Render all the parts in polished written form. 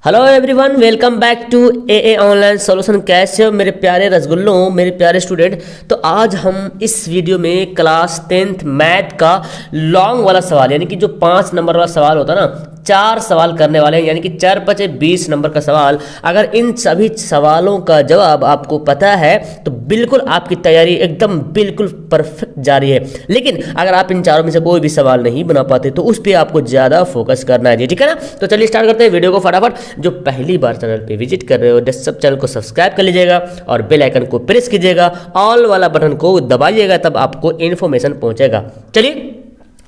Hello everyone, welcome back to a online solution. कैसे हो मेरे प्यारे रसगुल्लों, मेरे प्यारे स्टूडेंट। तो आज हम इस वीडियो में क्लास 10th मैथ का लॉन्ग वाला सवाल, यानी कि जो 5 नंबर वाला सवाल होता है ना, 4 सवाल करने वाले हैं, यानी कि 4 × 5 = 20 नंबर का सवाल। अगर इन सभी सवालों का जवाब आपको पता है तो बिल्कुल आपकी तैयारी एकदम बिल्कुल परफेक्ट जारी है। लेकिन अगर आप इन चारों में से कोई भी सवाल नहीं बना पाते तो उस पर आपको ज़्यादा फोकस करना है, ठीक है ना। तो चलिए स्टार्ट करते हैं वीडियो को फटाफट। जो पहली बार चैनल पे विजिट कर रहे हो, सब चैनल को सब्सक्राइब कर लीजिएगा और बेल आइकन को प्रेस कीजिएगा, ऑल वाला बटन को दबाइएगा, तब आपको इन्फॉर्मेशन पहुंचेगा। चलिए,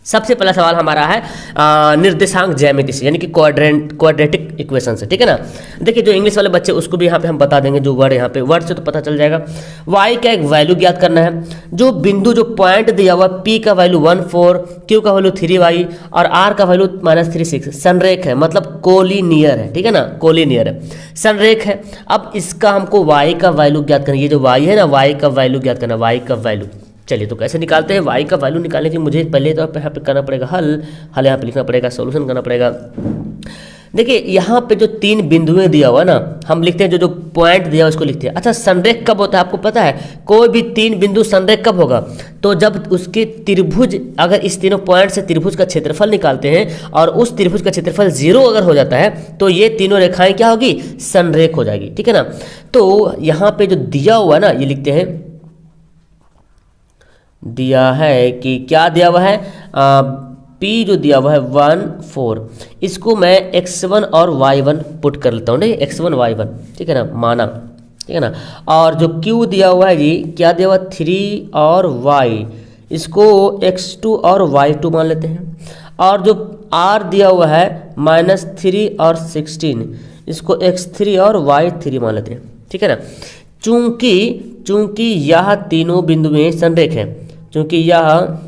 सबसे पहला सवाल हमारा है निर्देशांक ज्यामिति से, यानी कि क्वाड्रेटिक इक्वेशन से, ठीक है ना। देखिए, जो इंग्लिश वाले बच्चे उसको भी यहाँ पे हम बता देंगे, जो वर्ड यहाँ पे वर्ड से तो पता चल जाएगा। y का एक वैल्यू ज्ञात करना है। जो बिंदु, जो पॉइंट दिया हुआ p का वैल्यू 14, q का वैल्यू 3y और r का वैल्यू -36 संरेख है, मतलब कोलिनियर है, ठीक है ना, कोलिनियर है, संरेख है। अब इसका हमको y का वैल्यू ज्ञात करना है। ये जो y है ना, y का वैल्यू ज्ञात करना, y का वैल्यू। चलिए, तो कैसे निकालते हैं y का वैल्यू निकालने के लिए मुझे पहले तो यहाँ पे करना पड़ेगा हल यहाँ पे लिखना पड़ेगा, सॉल्यूशन करना पड़ेगा। देखिए, यहाँ पे जो 3 बिंदुएं दिया हुआ ना, हम लिखते हैं जो पॉइंट दिया हुआ उसको लिखते हैं। अच्छा, संरेख कब होता है आपको पता है? कोई भी 3 बिंदु संरेख कब होगा? तो जब उसके त्रिभुज, अगर इस तीनों पॉइंट से त्रिभुज का क्षेत्रफल निकालते हैं और उस त्रिभुज का क्षेत्रफल 0 अगर हो जाता है तो ये तीनों रेखाएं क्या होगी? संरेख हो जाएगी, ठीक है ना। तो यहाँ पे जो दिया हुआ ना, ये लिखते हैं, दिया है कि क्या दिया हुआ है, P जो दिया हुआ है 1 4, इसको मैं x1 और y1 पुट कर लेता हूँ, नहीं x1 y1, ठीक है ना, माना, ठीक है ना। और जो Q दिया हुआ है जी, क्या दिया हुआ, 3 और y, इसको x2 और y2 मान लेते हैं। और जो R दिया हुआ है -3 और 16, इसको x3 और y3 मान लेते हैं, ठीक है ना। चूंकि यह तीनों बिंदुएं संरेख है, चूंकि यह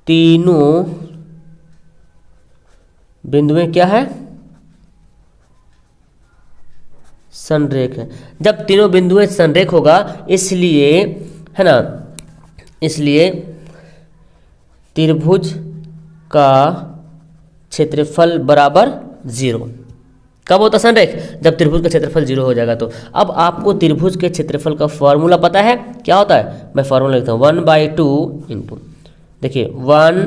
तीनों बिंदुएं क्या है, संरेख है। जब तीनों बिंदुएं संरेख होगा, इसलिए है ना, इसलिए त्रिभुज का क्षेत्रफल बराबर 0। कब होता संरेख? जब त्रिभुज का क्षेत्रफल 0 हो जाएगा। तो अब आपको त्रिभुज के क्षेत्रफल का फॉर्मूला पता है, क्या होता है? मैं फॉर्मूला लिखता हूँ, 1/2 इंटू, देखिए 1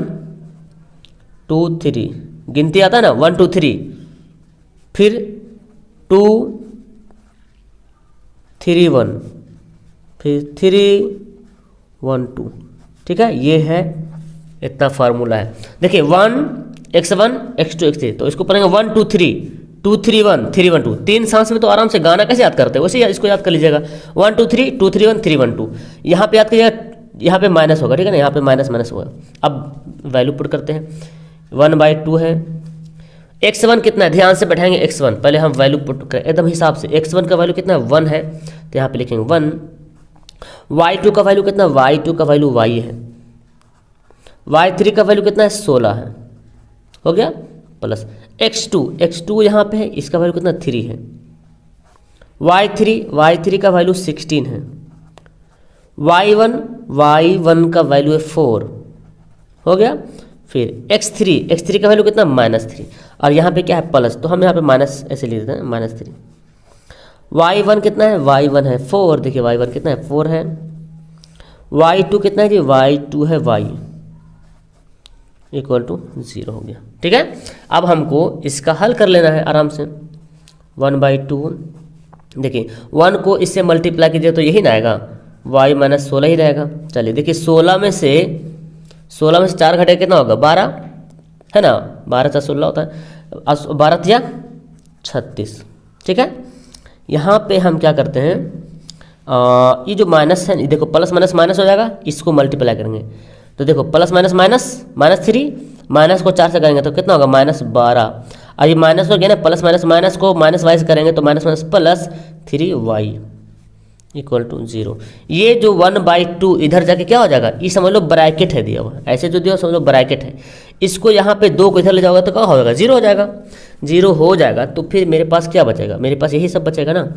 2 3, गिनती आता है ना, 1 2 3, फिर 2 3 1, फिर 3 1 2, ठीक है। ये है, इतना फार्मूला है। देखिए 1 x1 x2 x3, तो इसको पढ़ेंगे 1 2 3 2 3 1 3 1 2। 3 सांस में तो आराम से गाना कैसे याद करते हैं, वैसे इसको याद कर लीजिएगा, 1 2 3 2 3 1 3 1 2। यहाँ पे याद कीजिएगा, यहाँ पे माइनस होगा, ठीक है ना, यहाँ पे माइनस होगा। अब वैल्यू पुट करते हैं, 1/2 है। x1 कितना है, ध्यान से बैठाएंगे x1, पहले हम वैल्यू पुट करें एकदम हिसाब से। x1 का वैल्यू कितना है, 1 है, तो यहाँ पे लिखेंगे 1। y2 का वैल्यू कितना, y2 का वैल्यू y है। y3 का वैल्यू कितना है, 16 है, हो गया, प्लस x2 यहाँ पे है, इसका वैल्यू कितना, 3 है। y3 का वैल्यू 16 है। y1 का वैल्यू है 4, हो गया। फिर x3 का वैल्यू कितना, -3, और यहाँ पे क्या है, प्लस, तो हम यहाँ पे माइनस ऐसे लिख देते हैं, -3। y1 कितना है, y1 है 4, देखिए y1 कितना है, 4 है। y2 कितना है जी, y2 है y = 0 हो गया, ठीक है। अब हमको इसका हल कर लेना है आराम से। 1/2, देखिए 1 को इससे मल्टीप्लाई कीजिए तो यही ना आएगा, y -16 ही रहेगा। चलिए, देखिए 16 में से 4 घटे कितना होगा, 12, है ना, 12 × 16 होता है, 12 या 36, ठीक है। यहाँ पे हम क्या करते हैं, ये जो माइनस है, देखो प्लस माइनस हो जाएगा, इसको मल्टीप्लाई करेंगे तो देखो प्लस -3, माइनस को 4 से करेंगे तो कितना होगा, -12, और ये माइनस हो गया ना, प्लस माइनस को माइनस वाई से करेंगे तो माइनस प्लस 3y = 0। ये जो 1/2 इधर जाके क्या हो जाएगा, ये समझ लो ब्रैकेट है दिया हुआ, ऐसे जो दिया समझ लो ब्रैकेट है। इसको यहाँ पे 2 को इधर ले जाओगे तो क्या हो जाएगा, 0 हो जाएगा। 0 हो जाएगा तो फिर मेरे पास क्या बचेगा, मेरे पास यही सब बचेगा ना।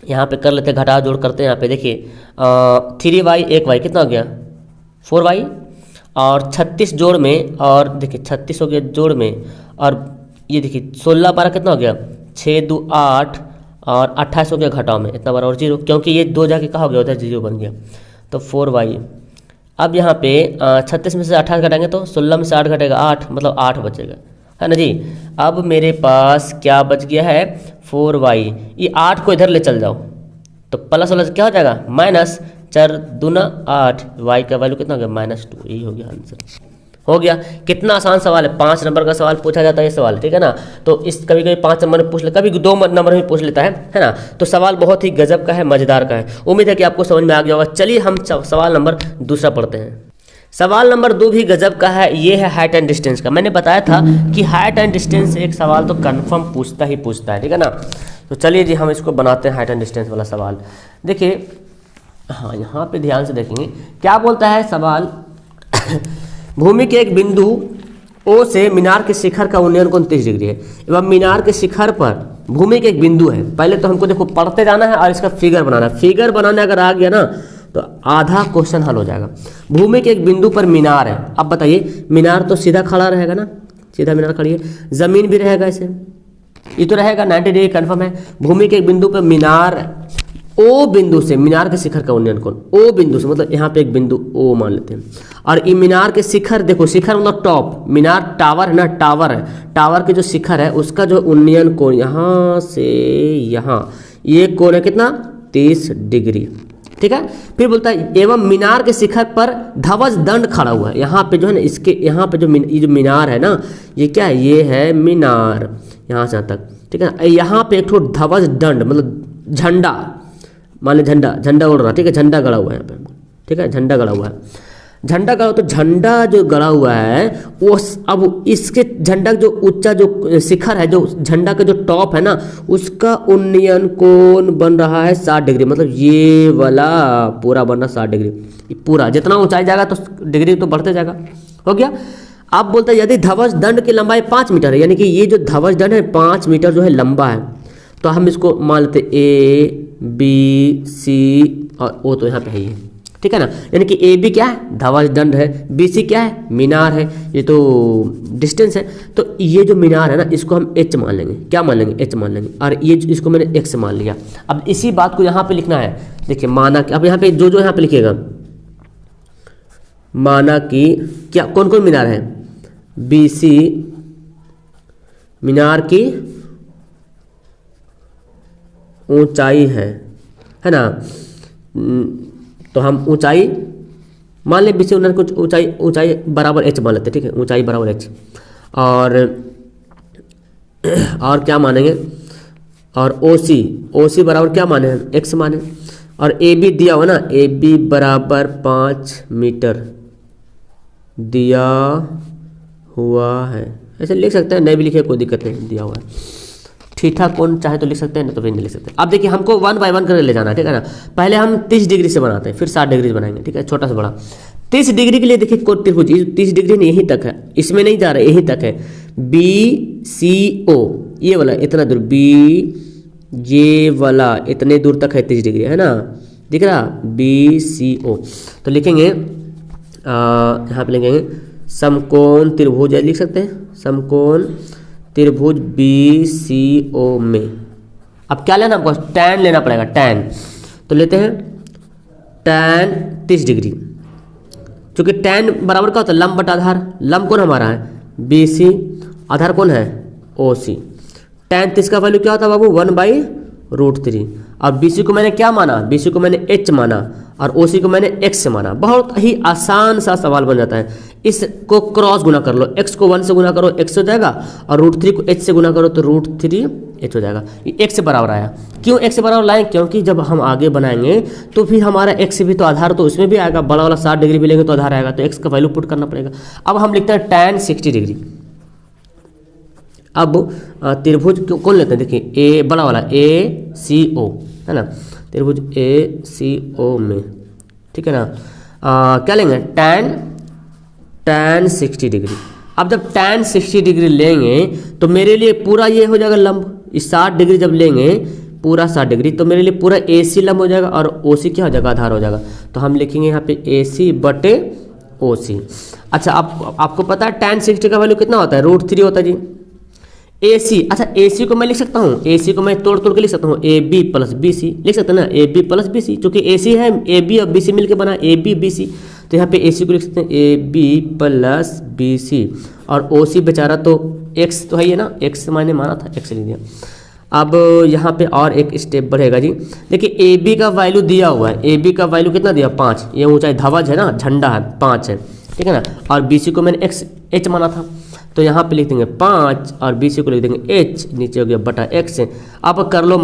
यहाँ पे कर लेते हैं, घटा जोड़ करते हैं। यहाँ पे देखिए 3y 1y कितना हो गया, 4y, और 36 जोड़ में, और देखिए 36 हो गया जोड़ में, और ये देखिए 16 12 कितना हो गया, 6 2 8 और 28 हो गया घटाओ में, इतना बराबर 0, क्योंकि ये 2 जाके कहाँ हो गया, उधर 0 बन गया, तो 4y। अब यहाँ पे 36 में से 28 घटाएंगे तो 16 में से 8 घटेगा 8, मतलब 8 बचेगा, है ना जी। अब मेरे पास क्या बच गया है, 4y। ये 8 को इधर ले चल जाओ तो प्लस वाला क्या हो जाएगा, माइनस 4 दूना 8, y का वैल्यू कितना हो गया, -2। यही हो गया आंसर, हो गया। कितना आसान सवाल है, 5 नंबर का सवाल पूछा जाता है ये सवाल, ठीक है ना। तो इस कभी कभी 5 नंबर में पूछ लेता है, कभी 2 नंबर में पूछ लेता है ना। तो सवाल बहुत ही गजब का है, मज़ेदार का है। उम्मीद है कि आपको समझ में आ गया होगा। चलिए हम सवाल नंबर दूसरा पढ़ते हैं। सवाल नंबर 2 भी गजब का है, ये है हाइट एंड डिस्टेंस का। मैंने बताया था कि हाइट एंड डिस्टेंस से एक सवाल तो कन्फर्म पूछता ही पूछता है, ठीक है ना। तो चलिए जी हम इसको बनाते हैं हाइट एंड डिस्टेंस वाला सवाल। देखिए हाँ, यहाँ पे ध्यान से देखेंगे क्या बोलता है सवाल। भूमि के एक बिंदु ओ से मीनार के शिखर का उन्नयन कोण 30 डिग्री है, एवं मीनार के शिखर पर भूमि के एक बिंदु है। पहले तो हमको देखो पढ़ते जाना है और इसका फिगर बनाना है। फिगर बनाने अगर आ गया ना तो आधा क्वेश्चन हल हो जाएगा। भूमि के एक बिंदु पर मीनार है। अब बताइए, मीनार तो सीधा खड़ा रहेगा ना, सीधा मीनार खड़ी है, जमीन भी रहेगा ऐसे, ये तो रहेगा 90 डिग्री कन्फर्म है। भूमि के एक बिंदु पर मीनार, ओ बिंदु से मीनार के शिखर का उन्नयन कोण, ओ बिंदु से मतलब यहाँ पे एक बिंदु ओ मान लेते हैं। और ये मीनार के शिखर, देखो शिखर मतलब टॉप, मीनार टावर है ना, टावर है, टावर के जो शिखर है उसका जो उन्नयन कोण यहाँ से यहाँ, ये कोण है कितना, 30 डिग्री, ठीक है। फिर बोलता है एवं मीनार के शिखर पर ध्वज दंड खड़ा हुआ है। यहाँ पे जो है ना, इसके यहाँ पे ये जो मीनार है ना, ये क्या है, ये है मीनार, यहाँ से यहाँ तक, ठीक है। यहाँ पे एक ठो ध्वज दंड मतलब झंडा, मान ली झंडा उड़ रहा, ठीक है, झंडा गड़ा हुआ है यहाँ पे, ठीक है, झंडा गड़ा हुआ है, झंडा गड़ा, तो झंडा जो गड़ा हुआ है वो अब इसके झंडा जो ऊंचा जो शिखर है, जो झंडा का जो टॉप है ना, उसका उन्नयन कोण बन रहा है 60 डिग्री, मतलब ये वाला पूरा बन रहा 60 डिग्री, पूरा जितना ऊंचाई जाएगा तो डिग्री तो बढ़ते जाएगा, हो गया। अब बोलते हैं यदि ध्वज दंड की लंबाई 5 मीटर है, यानी कि ये जो ध्वज दंड है 5 मीटर जो है लंबा है, तो हम इसको मान लेते ए बी सी और ओ तो यहाँ पे है ये, ठीक है ना। यानी कि ए बी क्या है, ध्वज दंड है, बी सी क्या है, मीनार है, ये तो डिस्टेंस है। तो ये जो मीनार है ना, इसको हम एच मान लेंगे, क्या मान लेंगे, एच मान लेंगे, और ये इसको मैंने एक्स मान लिया। अब इसी बात को यहाँ पे लिखना है, देखिए माना कि, अब यहाँ पे जो यहाँ पे लिखिएगा, माना कि क्या कौन कौन मीनार है, बी सी मीनार की ऊंचाई है ना। तो हम ऊंचाई मान ले, बीसी मीनार कुछ ऊंचाई बराबर एच मान लेते, ठीक है, ऊंचाई बराबर एच, और क्या मानेंगे, और ओ सी बराबर क्या माने हैं, एक्स माने, और ए बी दिया हुआ ना, ए बी बराबर 5 मीटर दिया हुआ है, ऐसे लिख सकते हैं, नहीं भी लिखे कोई दिक्कत नहीं, दिया हुआ है। थीटा कोण चाहे तो लिख सकते हैं, नहीं तो फिर नहीं लिख सकते। अब देखिए हमको 1 बाय 1 करके ले जाना है, ठीक है ना। पहले हम 30 डिग्री से बनाते हैं, फिर 60 डिग्री से बनाएंगे, ठीक है, छोटा से बड़ा। 30 डिग्री के लिए देखिए कोण त्रिभुज, 30 डिग्री नहीं यहीं तक है, इसमें नहीं जा रहा है, यहीं तक है, बी सी ओ, ये वाला इतना दूर, बी ये वाला इतने दूर तक है 30 डिग्री, है ना, दिख रहा, बी सी ओ। तो लिखेंगे यहाँ पे लिखेंगे समकोण त्रिभुज, लिख सकते हैं, समकोण त्रिभुज बी सी ओ में। अब क्या लेना हमको, टैन लेना पड़ेगा, टैन। तो लेते हैं टैन 30 डिग्री, क्योंकि टैन बराबर क्या होता है, लंब बटा आधार, लंब कौन हमारा है, बी सी, आधार कौन है, ओ सी। टैन 30 का वैल्यू क्या होता है बाबू, 1/√3। और बी सी को मैंने क्या माना, बी सी को मैंने एच माना, और ओ सी को मैंने एक्स से माना। बहुत ही आसान सा सवाल बन जाता है। इसको क्रॉस गुना कर लो, एक्स को 1 से गुना करो एक्स हो जाएगा, और √3 को एच से गुना करो तो √3 एच हो जाएगा। ये एक्स से बराबर आया, क्यों एक्स से बराबर लाएं, क्योंकि जब हम आगे बनाएंगे तो फिर हमारा एक्स भी तो आधार तो उसमें भी आएगा, बड़ा वाला 60 डिग्री भी लेंगे तो आधार आएगा, तो एक्स का वैल्यू पुट करना पड़ेगा। अब हम लिखते हैं टैन 60 डिग्री। अब त्रिभुज कौन लेते हैं, देखिए ए बड़ा वाला ए सी ओ, है ना, त्रिभुज ए सी ओ में, ठीक है ना। क्या लेंगे, टैन 60 डिग्री। अब जब टैन 60 डिग्री लेंगे तो मेरे लिए पूरा ये हो जाएगा लंब, इस 60 डिग्री जब लेंगे पूरा 60 डिग्री, तो मेरे लिए पूरा ए सी लंब हो जाएगा, और ओ सी क्या हो जाएगा, आधार हो जाएगा। तो हम लिखेंगे यहाँ पे ए सी बटे ओ सी। अच्छा आपको पता है टैन 60 का वैल्यू कितना होता है, √3 होता है जी। ए सी, अच्छा ए सी को मैं लिख सकता हूँ, ए सी को मैं तोड़ तोड़ के लिख सकता हूँ, A B plus B C लिख सकते हैं ना, A B plus B C, चूंकि ए सी है, ए बी और बी सी मिलकर बना ए बी बी सी, तो यहाँ पे ए सी को लिख सकते हैं A B plus B C, और ओ सी बेचारा तो एक्स तो है ये ना, एक्स मैंने माना था, एक्स लिख दिया। अब यहाँ पे और एक स्टेप बढ़ेगा जी, देखिए ए बी का वैल्यू दिया हुआ है, ए बी का वैल्यू कितना दिया 5, ये ऊंचाई ध्वज है ना, झंडा है 5 है, ठीक है ना, और बी सी को मैंने एक्स एच माना था, तो यहाँ पे लिख देंगे 5 और बी सी को लिख देंगे एच, नीचे हो गया बटा एक्स। अब कर लो,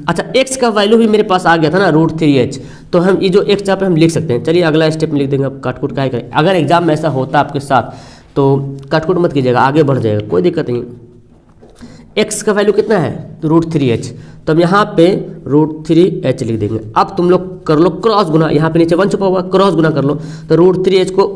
अच्छा एक्स का वैल्यू भी मेरे पास आ गया था ना √3h, तो हम ये जो एक्स यहाँ पे हम लिख सकते हैं। चलिए अगला स्टेप में लिख देंगे, अब काटकुट क्या करें, अगर एग्जाम में ऐसा होता है आपके साथ तो काटकुट मत कीजिएगा, आगे बढ़ जाएगा, कोई दिक्कत नहीं। एक्स का वैल्यू कितना है √3h, तो हम यहाँ पे √3h लिख देंगे। अब तुम लोग कर लो क्रॉस गुना, यहाँ पे नीचे 1 छुपा हुआ, क्रॉस गुना कर लो, तो √3h को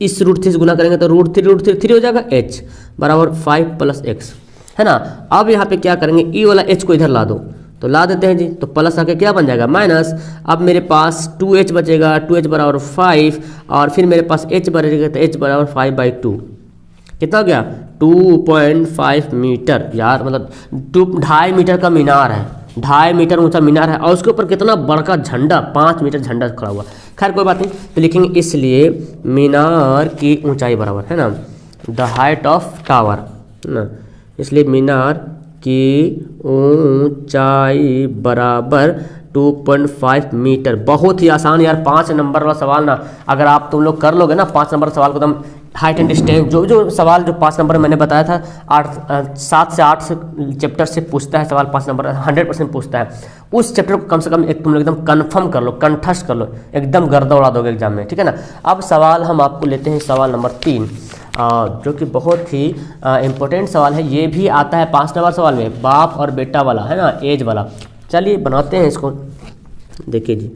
इस √3 से गुना करेंगे तो √3 हो जाएगा, h बराबर 5 + x, है ना। अब यहाँ पे क्या करेंगे, ई वाला h को इधर ला दो, तो ला देते हैं जी, तो प्लस आके क्या बन जाएगा माइनस। अब मेरे पास 2h बचेगा, 2h बराबर 5, और फिर मेरे पास h बचेगा, तो h बराबर 5/2, कितना हो गया 2.5 मीटर, यार मतलब 2.5 मीटर का मीनार है, 2.5 मीटर ऊंचा मीनार है, और उसके ऊपर कितना बड़का झंडा, 5 मीटर झंडा खड़ा हुआ। खैर कोई बात नहीं, तो लिखेंगे इसलिए मीनार की ऊंचाई बराबर, है ना, द हाइट ऑफ टावर, है ना, इसलिए मीनार की ऊंचाई बराबर 2.5 मीटर। बहुत ही आसान यार, 5 नंबर वाला सवाल ना, अगर आप तुम लोग कर लोगे ना 5 नंबर सवाल को, एकदम हाइट एंड स्टेप, जो सवाल जो 5 नंबर मैंने बताया था, 7 से 8 चैप्टर से पूछता है सवाल, 5 नंबर 100% पूछता है, उस चैप्टर को कम से कम एक तुम लोग एकदम कंफर्म कर लो, कंठस्थ कर लो, एकदम गर्दा उड़ा दोगे एग्जाम में, ठीक है ना। अब सवाल हम आपको लेते हैं सवाल नंबर 3, जो कि बहुत ही इम्पोर्टेंट सवाल है, ये भी आता है 5 नंबर सवाल में, बाप और बेटा वाला, है ना, एज वाला। चलिए बनाते हैं इसको, देखिए जी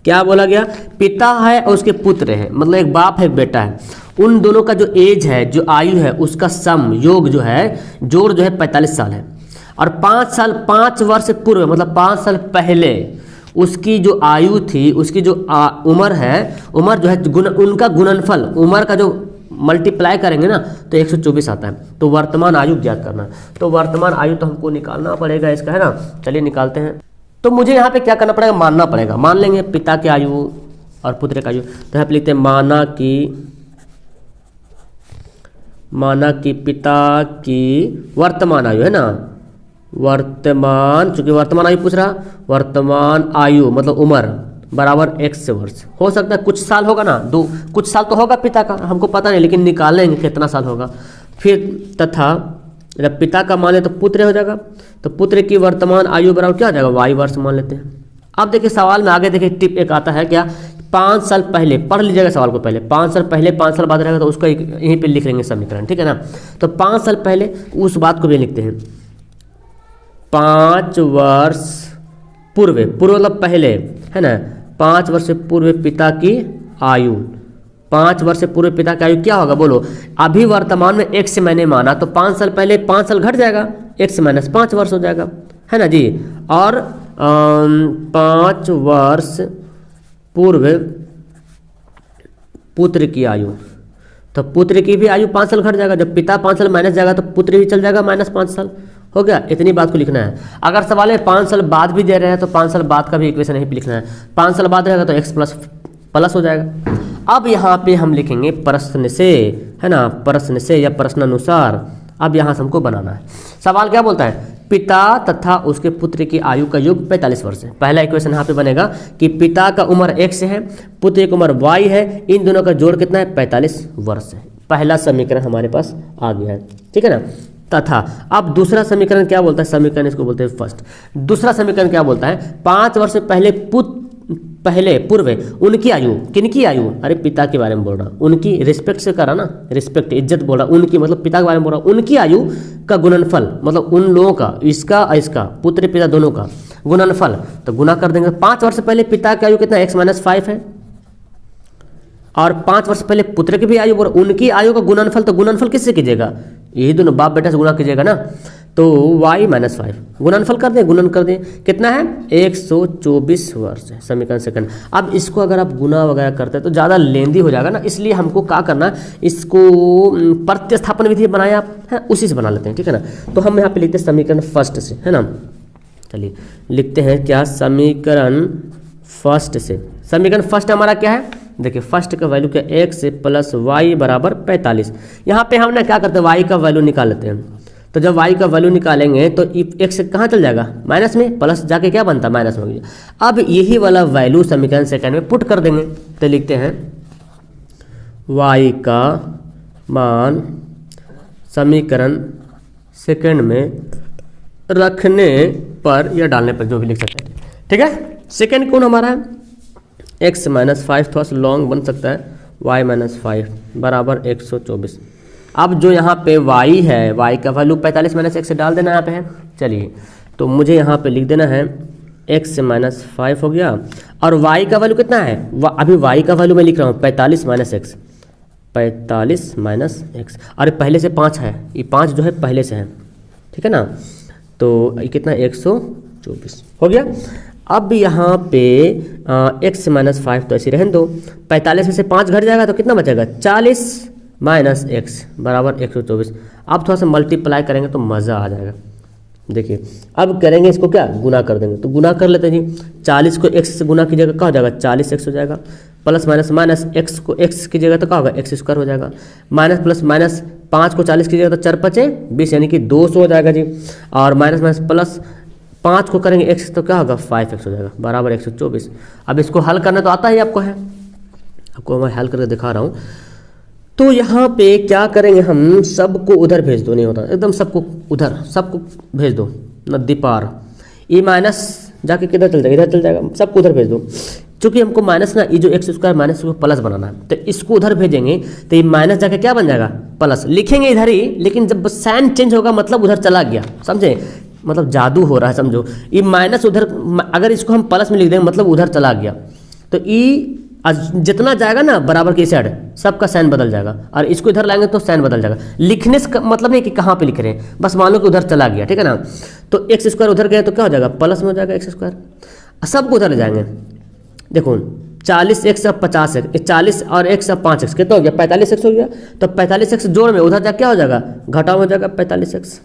क्या बोला गया, पिता है और उसके पुत्र है, मतलब एक बाप है एक बेटा है, उन दोनों का जो एज है, जो आयु है, उसका सम योग जो है, जोड़ जो है 45 साल है, और 5 वर्ष पूर्व मतलब 5 साल पहले उसकी जो आयु थी, उसकी जो उम्र है, उम्र जो है उनका गुणनफल, उम्र का जो मल्टीप्लाई करेंगे ना तो 124 आता है। तो वर्तमान आयु ज्ञात करना, तो वर्तमान आयु तो हमको निकालना पड़ेगा इसका, है ना। चलिए निकालते हैं। तो मुझे यहाँ पे क्या करना पड़ेगा, मानना पड़ेगा, मान लेंगे पिता की आयु और पुत्र का आयु, तो यहाँ पे लिखते हैं माना कि पिता की वर्तमान आयु, है ना, वर्तमान, चूंकि वर्तमान आयु पूछ रहा, वर्तमान आयु मतलब उम्र बराबर x वर्ष, हो सकता है कुछ साल होगा ना, कुछ साल तो होगा पिता का, हमको पता नहीं, लेकिन निकाल लेंगे कितना साल होगा। फिर तथा जब पिता का मान ले तो पुत्र हो जाएगा, तो पुत्र की वर्तमान आयु बराबर क्या हो जाएगा, y वर्ष मान लेते हैं। अब देखिए सवाल में आगे देखिए टिप एक आता है क्या, 5 साल पहले, पढ़ लीजिएगा सवाल को पहले, 5 साल पहले 5 साल बाद रहेगा तो उसको यहीं पे लिख लेंगे समीकरण, ठीक है ना। तो 5 साल पहले उस बात को भी लिखते हैं, 5 वर्ष पूर्व, पूर्व मतलब पहले, है ना, 5 वर्ष पूर्व पिता की आयु, 5 वर्ष पूर्व पिता की आयु क्या होगा बोलो, अभी वर्तमान में x से मैंने माना, तो 5 साल पहले 5 साल घट जाएगा, x - 5 वर्ष हो जाएगा, है ना जी। और 5 वर्ष पूर्व पुत्र की आयु, तो पुत्र की भी आयु 5 साल घट जाएगा, जब पिता 5 साल माइनस जाएगा तो पुत्र भी चल जाएगा -5 साल, हो गया। इतनी बात को लिखना है। अगर सवाल में 5 साल बाद भी दे रहे हैं तो 5 साल बाद का भी इक्वेशन यहीं पे लिखना है, 5 साल बाद रहेगा तो x प्लस हो जाएगा। अब यहाँ पे हम लिखेंगे प्रश्न से, है ना, प्रश्न से या प्रश्नानुसार। अब यहाँ से हमको बनाना है, सवाल क्या बोलता है, पिता तथा उसके पुत्र की आयु का योग 45 वर्ष है। पहला इक्वेशन यहाँ पे बनेगा कि पिता का उम्र x है, पुत्र की उम्र y है, इन दोनों का जोड़ कितना है 45 वर्ष है। पहला समीकरण हमारे पास आ गया है, ठीक है ना। तथा अब दूसरा समीकरण क्या बोलता है, समीकरण इसको बोलते हैं फर्स्ट। दूसरा समीकरण क्या बोलता है, 5 वर्ष पहले पूर्व उनकी आयु, किनकी आयु, अरे पिता के बारे में बोल रहा, उनकी रिस्पेक्ट से करा ना, रिस्पेक्ट इज्जत बोल रहा, उनकी मतलब पिता के बारे में बोल रहा, उनकी आयु का गुणनफल मतलब उन लोगों का, इसका पुत्र पिता दोनों का गुणनफल, तो गुना कर देंगे। 5 वर्ष पहले पिता की आयु कितना x - 5 है, और 5 वर्ष पहले पुत्र की भी आयु बोल, उनकी आयु का गुणनफल, तो गुणनफल किससे कीजिएगा, यही दोनों बाप बेटा से गुना कीजिएगा ना। तो y माइनस 5 गुणनफल कर दें, गुणन कर दें, कितना है 124 वर्ष है समीकरण सेकंड। अब इसको अगर आप गुना वगैरह करते हैं तो ज़्यादा लेंदी हो जाएगा ना, इसलिए हमको क्या करना, इसको प्रतिस्थापन विधि बनाया आप है उसी से बना लेते हैं, ठीक है ना। तो हम यहाँ पे लिखते हैं समीकरण फर्स्ट से, है ना। चलिए लिखते हैं क्या, समीकरण फर्स्ट से। समीकरण फर्स्ट हमारा क्या है, देखिए फर्स्ट का वैल्यू क्या, x प्लस वाई बराबर 45। यहाँ पे हम ना क्या करते हैं, y का वैल्यू निकाल लेते हैं। तो जब y का वैल्यू निकालेंगे तो x कहाँ चल जाएगा, माइनस में, प्लस जाके क्या बनता है, माइनस में हो गया। अब यही वाला वैल्यू समीकरण सेकंड में पुट कर देंगे। तो लिखते हैं y का मान समीकरण सेकंड में रखने पर या डालने पर, जो भी लिख सकते हैं, ठीक है। सेकंड कौन हमारा है, x माइनस 5, थोड़ा सा लॉन्ग बन सकता है, y माइनस 5 बराबर 124। अब जो यहाँ पे y है, y का वैल्यू 45 माइनस 1 से डाल देना यहाँ पे है। चलिए तो मुझे यहाँ पे लिख देना है x माइनस 5 हो गया, और y का वैल्यू कितना है, अभी y का वैल्यू मैं लिख रहा हूँ 45 माइनस x, 45 माइनस x, और पहले से 5 है, ये 5 जो है पहले से है, ठीक है ना। तो ये कितना 124 हो गया। अब यहाँ पे x माइनस 5 तो ऐसे रहने दो, 45 में से 5 घट जाएगा तो कितना बचेगा, 40 माइनस x बराबर 124। अब थोड़ा सा मल्टीप्लाई करेंगे तो मज़ा आ जाएगा। देखिए अब करेंगे इसको क्या, गुना कर देंगे। तो गुना कर लेते हैं जी, 40 को x से गुना कीजिएगा क्या हो जाएगा, 40x हो जाएगा, प्लस माइनस माइनस x को x कीजिएगा तो क्या होगा, x स्क्वायर हो जाएगा, माइनस प्लस माइनस 5 को 40 कीजिएगा तो 4 5 20 यानी कि 200 हो जाएगा जी, और माइनस माइनस प्लस 5 को करेंगे x तो क्या होगा, 5x हो जाएगा बराबर 124। अब इसको हल करना तो आता ही आपको है, आपको मैं हल करके दिखा रहा हूँ। तो यहाँ पे क्या करेंगे हम, सबको उधर भेज दो, नहीं होता एकदम सबको उधर, सबको भेज दो नदी पार, ये माइनस जाके किधर चल जाएगा, इधर चल जाएगा, सबको उधर भेज दो। चूंकि हमको माइनस ना, ये जो x स्क्वायर माइनस को प्लस बनाना है, तो इसको उधर भेजेंगे तो ये माइनस जाके क्या बन जाएगा, प्लस। लिखेंगे इधर ही, लेकिन जब साइन चेंज होगा मतलब उधर चला गया, समझे, मतलब जादू हो रहा है, समझो। ये माइनस उधर, अगर इसको हम प्लस में लिख देंगे मतलब उधर चला गया, तो ई जितना जाएगा ना बराबर की साइड, सबका साइन बदल जाएगा, और इसको इधर लाएंगे तो साइन बदल जाएगा। लिखने से मतलब नहीं कि कहाँ पे लिख रहे हैं, बस मान लो कि उधर चला गया, ठीक है ना। तो एक्स स्क्वायर उधर गया तो क्या हो जाएगा, प्लस में हो जाएगा एक्स स्क्वायर, सबको उधर ले जाएंगे। देखो 40x अब 50x, 40 और x अब 5x, कितना हो गया, 45x हो गया। तो 45x जोड़ में उधर जा क्या हो जाएगा, घटाव हो जाएगा 45x,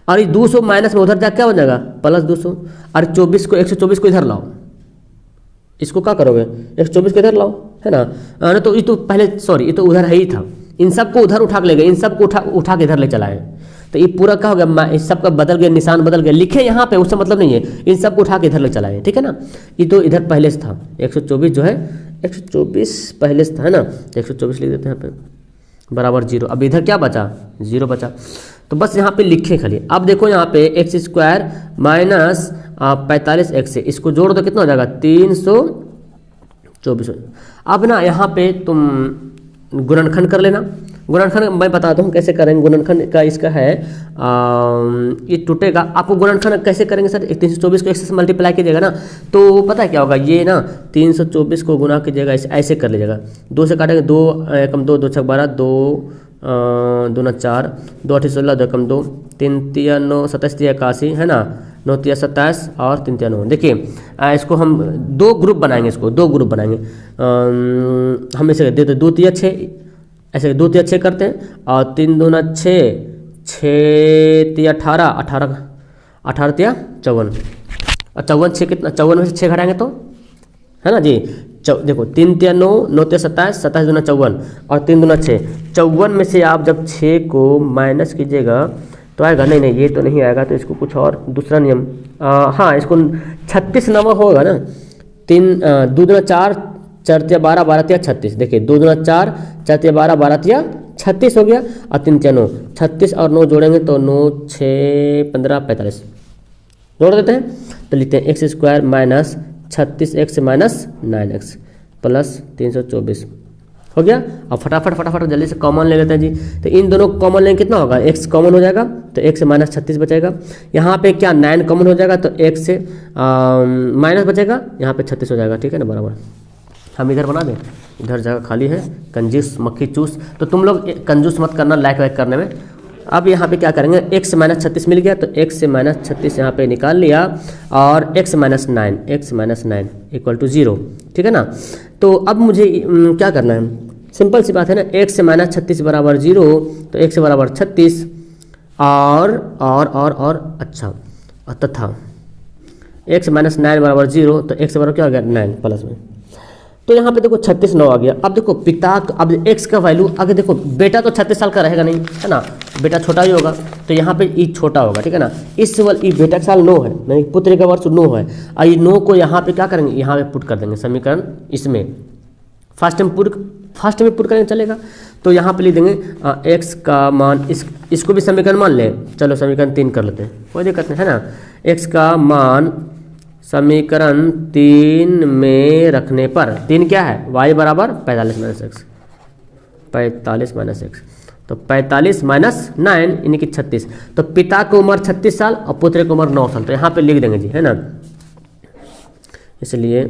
और ये 200 माइनस में उधर जा क्या हो जाएगा, प्लस 200, और 24 को 124 को इधर लाओ, इसको क्या करोगे, 124 को इधर लाओ, है ना। तो ये तो पहले, सॉरी, ये तो उधर है ही था, इन सबको उधर उठा के ले गए, इन सबको उठा के इधर ले चलाए, तो ये पूरा क्या हो गया, इस सब का बदल गया, निशान बदल गया, लिखे यहाँ पे उससे मतलब नहीं है, इन सबको उठा के इधर ले चलाए, ठीक है ना। ये तो इधर पहले से था, 124 जो है 124 पहले से था, है ना। 124 लिख देते हैं यहाँ पे बराबर 0। अब इधर क्या बचा, 0 बचा, तो बस यहाँ पे लिखे खाली। अब देखो यहाँ पे एक्स स्क्वायर माइनस 45x से इसको जोड़ दो, कितना हो जाएगा, 324। अब ना यहाँ पे तुम गुणनखंड कर लेना। गुणनखंड मैं बताता हूँ कैसे करेंगे। गुणनखंड का इसका है ये टूटेगा, आपको गुणनखंड कैसे करेंगे सर, 324 को 1 से मल्टीप्लाई कीजिएगा ना, तो पता है क्या होगा, ये ना 324 को गुना कीजिएगा, ऐसे कर लीजिएगा, 2 से काटेंगे, 2 कम 2, 2 6 12, 2 2 9 4, 2 8 16, 2 कम 2, 3 3 9 27 81, है ना, 9 3 27 और 3 3 9। देखिए इसको हम 2 ग्रुप बनाएंगे, इसको 2 ग्रुप बनाएंगे। हम इसे दे दो 2 3 6, ऐसे 2 3 6 करते हैं, और 3 2 6, 6 3 18, 18 18 3 54, और 54 6 कितना, 54 में से 6 घटाएंगे तो, है ना जी, देखो 3 3 9, 9 3 27, 27 2 54, और 3 2 6, 54 में से आप जब 6 को माइनस कीजिएगा तो आएगा, नहीं ये तो नहीं आएगा, तो इसको कुछ और दूसरा नियम, हाँ इसको 36 नंबर होगा ना, 3 2 2 4, 4 3 12, 12 3 36, देखिए 2 2 4, 4 3 12, 12 3 36 हो गया, और 3 3 9, 36 और 9 जोड़ेंगे तो 9 6 15 45 जोड़ देते हैं, तो लिखते हैं x square minus 36x minus 9x plus 324 हो गया। अब फटाफट जल्दी से कॉमन ले लेते हैं जी, तो इन दोनों कॉमन लेंगे कितना होगा, x कॉमन हो जाएगा, तो x से माइनस 36 बचेगा, यहाँ पे क्या 9 कॉमन हो जाएगा, तो x से माइनस बचेगा, यहाँ पे 36 हो जाएगा, ठीक है ना, बराबर। हम इधर बना दें, इधर जगह खाली है, कंजूस मक्खी चूस, तो तुम लोग कंजूस मत करना लाइक वाइक करने में, अब यहाँ पे क्या करेंगे, x माइनस 36 मिल गया तो x से माइनस 36 यहाँ पे निकाल लिया और x माइनस 9 इक्वल टू 0, ठीक है ना। तो अब मुझे क्या करना है, सिंपल सी बात है ना, x से माइनस 36 बराबर 0 तो x बराबर 36 और अच्छा तथा x माइनस 9 बराबर 0 तो x बराबर क्या हो गया 9 प्लस में। तो यहाँ पे देखो 36 9 आ गया। अब देखो पिता, अब x का वैल्यू आगे देखो, बेटा तो 36 साल का रहेगा नहीं, है ना, बेटा छोटा ही होगा तो यहाँ पे ई छोटा होगा, ठीक है ना। इस ई बेटा का साल 9 है, यानी पुत्र का वर्ष 9 है और ये 9 को यहाँ पे क्या करेंगे, यहाँ पे पुट कर देंगे समीकरण इसमें, फर्स्ट में पुट करेंगे चलेगा। तो यहाँ पे लिख देंगे x का मान, इसको भी समीकरण मान ले, चलो समीकरण 3 कर लेते हैं, कोई दिक्कत नहीं, है ना। x का मान समीकरण 3 में रखने पर 3 क्या है, y बराबर 45 माइनस एक्स, 45 माइनस एक्स, तो 45 माइनस 9 यानी कि 36। तो पिता की उम्र 36 साल और पुत्र की उम्र 9 साल, तो यहाँ पे लिख देंगे जी, है ना। इसलिए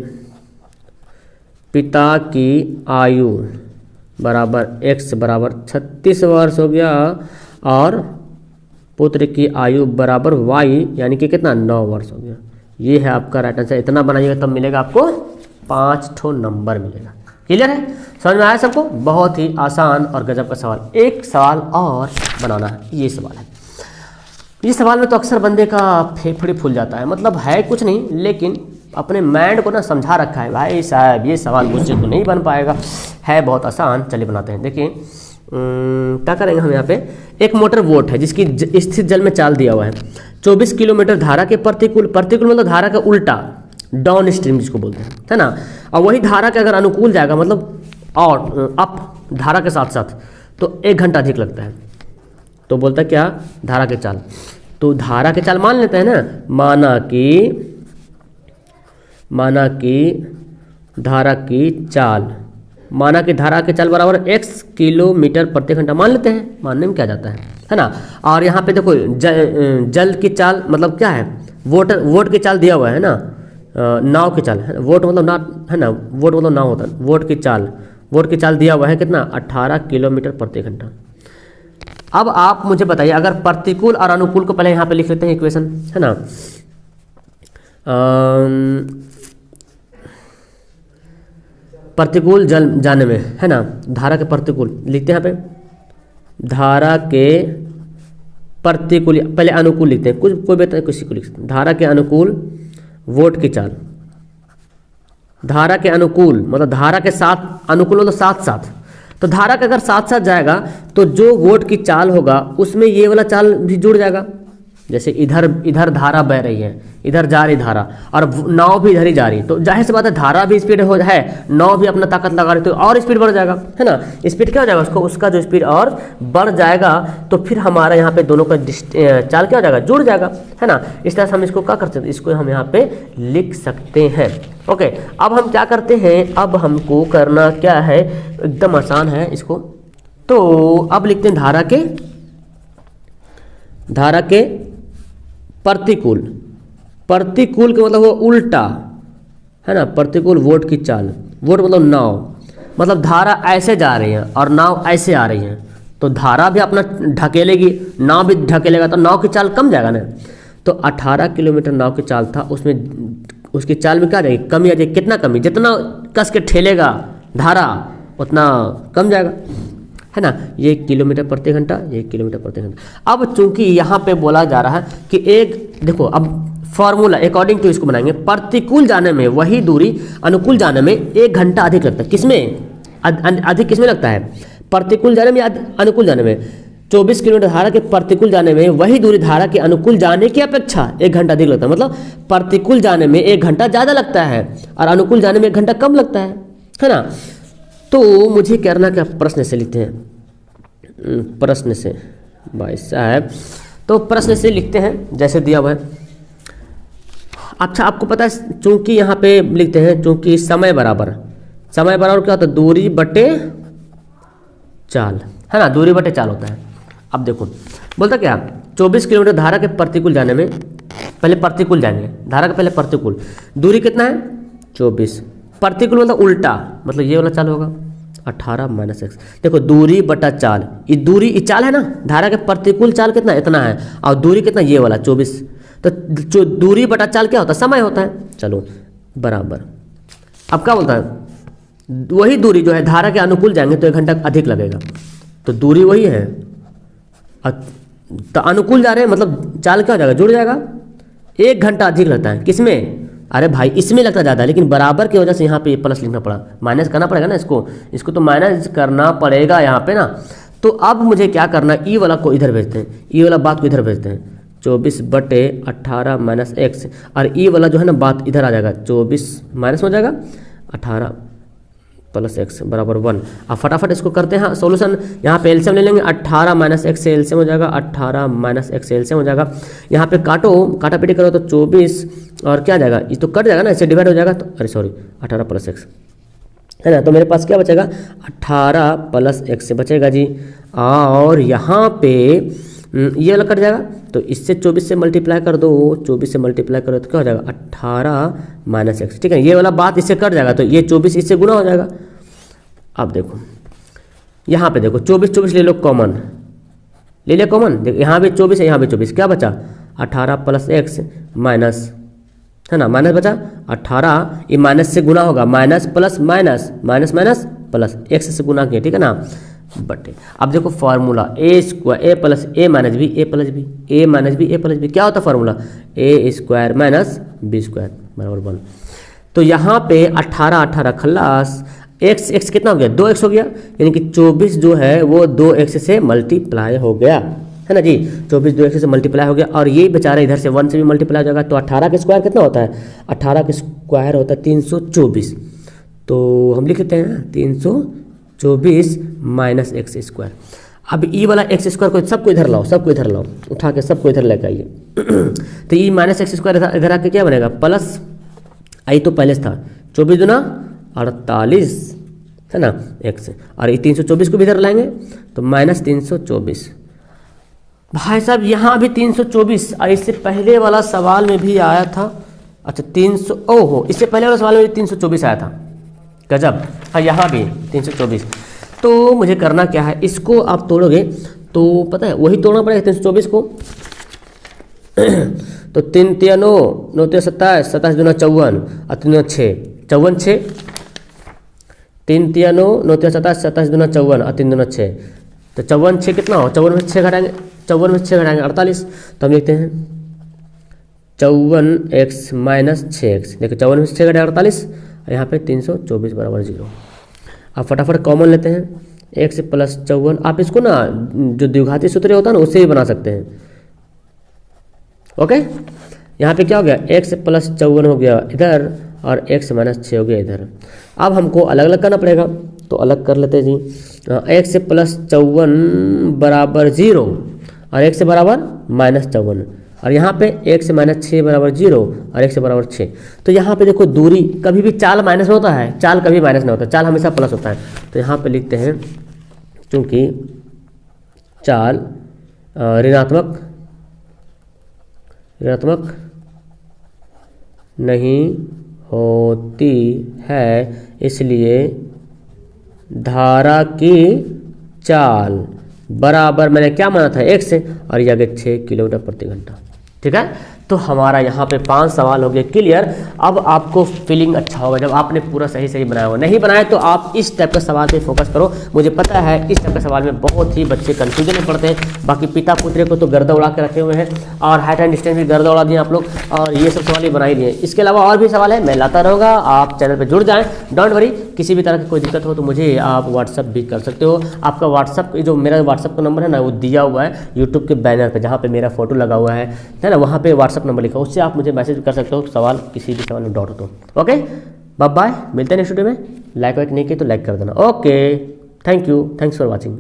पिता की आयु बराबर x बराबर 36 वर्ष हो गया और पुत्र की आयु बराबर y यानी कि कितना 9 वर्ष हो गया। ये है आपका राइट आंसर। इतना बनाइएगा तब मिलेगा आपको 5 नंबर मिलेगा। क्लियर है, समझ में आया सबको? बहुत ही आसान और गजब का सवाल। एक सवाल और बनाना है, ये सवाल है। ये सवाल में तो अक्सर बंदे का फेफड़े फूल जाता है, मतलब है कुछ नहीं लेकिन अपने माइंड को ना समझा रखा है, भाई साहब ये सवाल मुझसे तो नहीं बन पाएगा, है बहुत आसान। चलिए बनाते हैं। देखिए क्या करेंगे हम, यहाँ पे एक मोटर बोट है जिसकी स्थिर जल में चाल दिया हुआ है, 24 किलोमीटर धारा के प्रतिकूल मतलब धारा का उल्टा, डाउन स्ट्रीम जिसको बोलते हैं, है ना। और वही धारा के अगर अनुकूल जाएगा मतलब और अप धारा के साथ साथ तो 1 घंटा अधिक लगता है। तो बोलता है क्या, धारा के चाल। तो धारा के चाल मान लेते हैं ना, माना कि धारा की चाल, माना कि धारा के चाल बराबर x किलोमीटर प्रति घंटा मान लेते हैं, मानने में क्या जाता है ना। और यहाँ पे देखो जल की चाल मतलब क्या है, वोट की चाल दिया हुआ है ना, नाव की चाल है, वोट मतलब ना, है ना, वोट मतलब नाव होता है, वोट की चाल दिया हुआ है कितना 18 किलोमीटर प्रति घंटा। अब आप मुझे बताइए, अगर प्रतिकूल और अनुकूल को पहले यहाँ पे लिख लेते हैं इक्वेशन, है ना। प्रतिकूल जल जाने में, है ना, धारा के प्रतिकूल लिखते हैं यहाँ पे, धारा के प्रतिकूल, पहले अनुकूल लिखते हैं, कोई बेहतर किसी को लिख सकते हैं। धारा के अनुकूल वोट की चाल, धारा के अनुकूल मतलब धारा के साथ, अनुकूल मतलब साथ साथ, तो धारा का अगर साथ साथ जाएगा तो जो वोट की चाल होगा उसमें ये वाला चाल भी जुड़ जाएगा। जैसे इधर धारा बह रही है, इधर जा रही धारा और नाव भी इधर ही जा रही, तो जाहिर सी बात है धारा भी स्पीड है, नाव भी अपना ताकत लगा रही, तो और स्पीड बढ़ जाएगा, है ना। स्पीड क्या हो जाएगा, उसका जो स्पीड और बढ़ जाएगा, तो फिर हमारा यहाँ पे दोनों का चाल क्या हो जाएगा, जुड़ जाएगा, है ना। इस तरह से हम इसको क्या कर सकते हैं, इसको हम यहाँ पे लिख सकते हैं। ओके, अब हम क्या करते हैं, अब हमको करना क्या है, एकदम आसान है इसको। तो अब लिखते हैं धारा के प्रतिकूल के मतलब वो उल्टा, है ना, प्रतिकूल वोट की चाल, वोट मतलब नाव, मतलब धारा ऐसे जा रही है और नाव ऐसे आ रही है, तो धारा भी अपना ढकेलेगी, नाव भी ढकेलेगा, तो नाव की चाल कम जाएगा ना। तो 18 किलोमीटर नाव की चाल था, उसमें उसकी चाल में क्या जाएगी, कमी आ जाएगी। कितना कमी, जितना कस के ठेलेगा धारा उतना कम जाएगा, है ना। ये किलोमीटर प्रति घंटा, ये किलोमीटर प्रति घंटा। अब चूंकि यहाँ पे बोला जा रहा है कि एक देखो, अब फॉर्मूला अकॉर्डिंग टू इसको बनाएंगे, प्रतिकूल जाने में वही दूरी अनुकूल जाने में 1 घंटा अधिक लगता है। किसमें अधिक, किसमें लगता है, प्रतिकूल जाने में या अनुकूल जाने में। 24 किलोमीटर धारा के प्रतिकूल जाने में वही दूरी धारा के अनुकूल जाने की अपेक्षा 1 घंटा अधिक लगता है, मतलब प्रतिकूल जाने में 1 घंटा ज़्यादा लगता है और अनुकूल जाने में 1 घंटा कम लगता है ना। तो मुझे करना क्या, प्रश्न से लिखते हैं, प्रश्न से भाई साहब, तो प्रश्न से लिखते हैं जैसे दिया हुआ है। अच्छा, आपको पता है चूंकि यहाँ पे लिखते हैं, चूंकि समय बराबर क्या होता है, दूरी बटे चाल, है ना, दूरी बटे चाल होता है। अब देखो बोलता क्या, 24 किलोमीटर धारा के प्रतिकूल जाने में, पहले प्रतिकूल जाएंगे, धारा के पहले प्रतिकूल, दूरी कितना है 24, प्रतिकूल मतलब उल्टा, मतलब ये वाला चाल होगा 18 माइनस एक्स। देखो दूरी बटा चाल, ये दूरी ये चाल है ना, धारा के प्रतिकूल चाल कितना इतना है और दूरी कितना ये वाला 24। तो जो दूरी बटा चाल क्या होता है, समय होता है। चलो बराबर, अब क्या बोलता है, वही दूरी जो है धारा के अनुकूल जाएंगे तो 1 घंटा अधिक लगेगा, तो दूरी वही है तो अनुकूल जा रहे हैं मतलब चाल क्या हो जाएगा, जुड़ जाएगा। 1 घंटा अधिक लगता है किसमें, अरे भाई इसमें लगता ज़्यादा, लेकिन बराबर की वजह से यहाँ पे प्लस लिखना पड़ा, माइनस करना पड़ेगा ना इसको तो माइनस करना पड़ेगा यहाँ पे ना। तो अब मुझे क्या करना, ई वाला को इधर भेजते हैं, ई वाला बात को इधर भेजते हैं, 24/18 माइनस एक्स, और ई वाला जो है ना बात इधर आ जाएगा, 24 माइनस हो जाएगा 18 प्लस एक्स बराबर 1। अब फटाफट इसको करते हैं सॉल्यूशन, यहाँ पे एलसीएम ले लेंगे, 18 माइनस एक्स से एलसीएम हो जाएगा, 18 माइनस एक्स से एलसीएम हो जाएगा। यहाँ पे काटा पीटी करो तो 24 और क्या जाएगा, ये तो कट जाएगा ना, इससे डिवाइड हो जाएगा, तो अरे सॉरी 18 प्लस एक्स है ना, तो मेरे पास क्या बचेगा 18 प्लस एक्स से बचेगा जी। और यहाँ पे ये वाला कट जाएगा, तो इससे 24 से मल्टीप्लाई कर दो, 24 से मल्टीप्लाई करो तो क्या हो जाएगा 18 माइनस एक्स, ठीक है, ये वाला बात इससे कट जाएगा, तो ये 24 इससे गुना हो जाएगा। अब देखो यहाँ पे देखो 24 ले लो कॉमन, ले लिया कॉमन, देखो यहाँ भी 24 है, यहाँ भी 24, क्या बचा 18 प्लस एक्स माइनस, है ना, माइनस बचा 18, ये माइनस से गुना होगा, minus plus minus, minus minus plus, x से गुना किया, ठीक है ना, बटे। अब देखो फार्मूला ए स्क्वायर ए प्लस ए माइनस बी, ए प्लस बी, ए माइनस बी, ए प्लस बी, क्या होता है फार्मूला, ए स्क्वायर माइनस बी स्क्वायर बराबर 1। तो यहाँ पे 18 खल्लास, एक्स कितना हो गया 2x हो गया, यानी कि 24 जो है वो 2x से मल्टीप्लाई हो गया, है ना जी, 24 2x से मल्टीप्लाई हो गया, और ये बेचारा इधर से 1 से भी मल्टीप्लाई हो जाएगा, तो 18 का स्क्वायर कितना होता है, 18 का स्क्वायर होता है 324, तो हम लिख लेते हैं 324 माइनस एक्स स्क्वायर। अब ई वाला एक्स स्क्वायर को सबको इधर लाओ, उठा के सबको इधर लेकर आइए तो ई माइनस एक्स स्क्वायर इधर आके क्या बनेगा प्लस, आई तो पहले था 24 दूना 48, है ना एक्स, और ये 324 को भी इधर लाएंगे तो माइनस 324। भाई साहब यहाँ भी 324, और इससे पहले वाला सवाल में भी आया था, अच्छा 300, ओहो इससे पहले वाला सवाल में भी 324 आया था, गजब। हाँ यहाँ भी 324। तो मुझे करना क्या है, इसको आप तोड़ोगे तो पता है वही तोड़ना पड़ेगा 324 को तो 3 3 9 9 3 27 27 दूना 54 और 3 9 6 54 6, 3 3 9 9 3 27 27 दूना 54 और 3 दूना 6, तो 54 6 कितना हो, 54 में 6 घटाएंगे, 54 में 6 घटाएंगे 48, तो हम लिखते हैं 54x माइनस 6x, देखो 54 में 6 घटाएंगे 48, और यहाँ पे 324 बराबर 0। अब फटाफट कॉमन लेते हैं, x प्लस 54, आप इसको ना जो द्विघाती सूत्र होता है ना उससे ही बना सकते हैं, ओके। यहाँ पे क्या हो गया x प्लस 54 हो गया इधर, और x माइनस 6 हो गया इधर। अब हमको अलग अलग करना पड़ेगा, तो अलग कर लेते हैं जी, x प्लस 54 बराबर 0 और x बराबर माइनस 54, और यहाँ पे x माइनस 6 बराबर 0 और x बराबर 6। तो यहाँ पे देखो दूरी, कभी भी चाल माइनस में होता है, चाल कभी माइनस नहीं होता, चाल हमेशा प्लस होता है। तो यहाँ पे लिखते हैं क्योंकि चाल ऋणात्मक नहीं होती है, इसलिए धारा की चाल बराबर, मैंने क्या माना था x, और ये आगे 6 किलोमीटर प्रति घंटा, ठीक है। तो हमारा यहाँ पे 5 सवाल हो गए क्लियर। अब आपको फीलिंग अच्छा होगा जब आपने पूरा सही बनाया हो, नहीं बनाया तो आप इस टाइप का सवाल पे फोकस करो। मुझे पता है इस टाइप के सवाल में बहुत ही बच्चे कंफ्यूजन में पड़ते हैं, बाकी पिता पुत्र को तो गर्दा उड़ा के रखे हुए हैं, और हाइट एंड डिस्टेंस भी गर्दा उड़ा दिए आप लोग, और ये सब सवाल ही बना ही दिए। इसके अलावा और भी सवाल है, मैं लाता रहूँगा, आप चैनल पर जुड़ जाएँ, डोंट वरी। किसी भी तरह की कोई दिक्कत हो तो मुझे आप व्हाट्सअप भी कर सकते हो। आपका व्हाट्सअप जो मेरा व्हाट्सअप का नंबर है ना वो दिया हुआ है यूट्यूब के बैनर पर, जहाँ पे मेरा फोटो लगा हुआ है ना, वहाँ पे व्हाट्सअप नंबर लिखा, उससे आप मुझे मैसेज कर सकते हो, सवाल किसी भी सवाल में डाउट हो तो। ओके बाय बाय, मिलते हैं नेक्स्ट वीडियो में। लाइक वाइक नहीं किया तो लाइक कर देना। Okay thank you, thanks for watching.